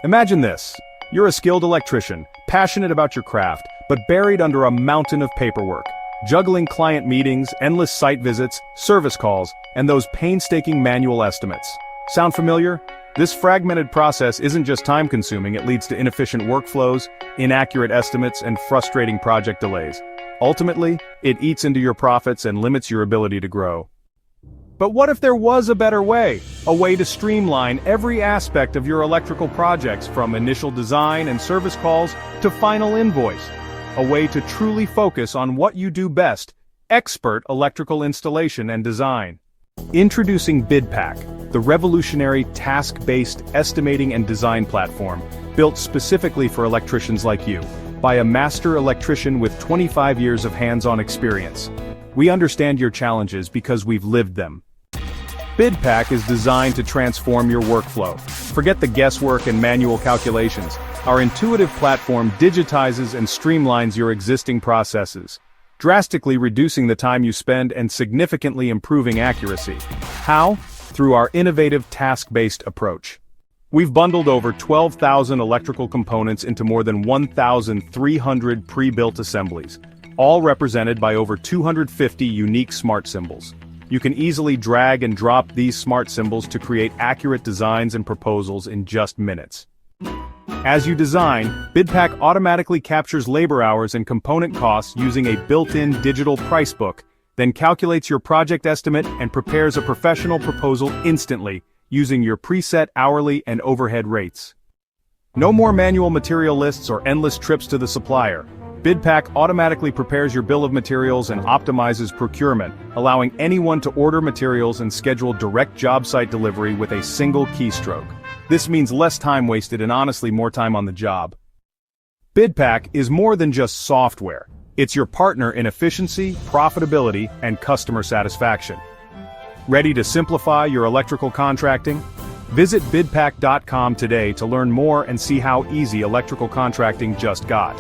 Imagine this. You're a skilled electrician, passionate about your craft, but buried under a mountain of paperwork, juggling client meetings, endless site visits, service calls, and those painstaking manual estimates. Sound familiar? This fragmented process isn't just time-consuming, it leads to inefficient workflows, inaccurate estimates, and frustrating project delays. Ultimately, it eats into your profits and limits your ability to grow. But what if there was a better way? A way to streamline every aspect of your electrical projects, from initial design and service calls to final invoice. A way to truly focus on what you do best: expert electrical installation and design. Introducing BidPak, the revolutionary task-based estimating and design platform, built specifically for electricians like you, by a master electrician with 25 years of hands-on experience. We understand your challenges because we've lived them. BidPak is designed to transform your workflow. Forget the guesswork and manual calculations. Our intuitive platform digitizes and streamlines your existing processes, drastically reducing the time you spend and significantly improving accuracy. How? Through our innovative task-based approach. We've bundled over 12,000 electrical components into more than 1,300 pre-built assemblies, all represented by over 250 unique smart symbols. You can easily drag and drop these smart symbols to create accurate designs and proposals in just minutes. As you design, BidPak automatically captures labor hours and component costs using a built-in digital price book, then calculates your project estimate and prepares a professional proposal instantly, using your preset hourly and overhead rates. No more manual material lists or endless trips to the supplier. BidPak automatically prepares your bill of materials and optimizes procurement, allowing anyone to order materials and schedule direct job site delivery with a single keystroke. This means less time wasted and honestly more time on the job. BidPak is more than just software. It's your partner in efficiency, profitability, and customer satisfaction. Ready to simplify your electrical contracting? Visit bidpak.com today to learn more and see how easy electrical contracting just got.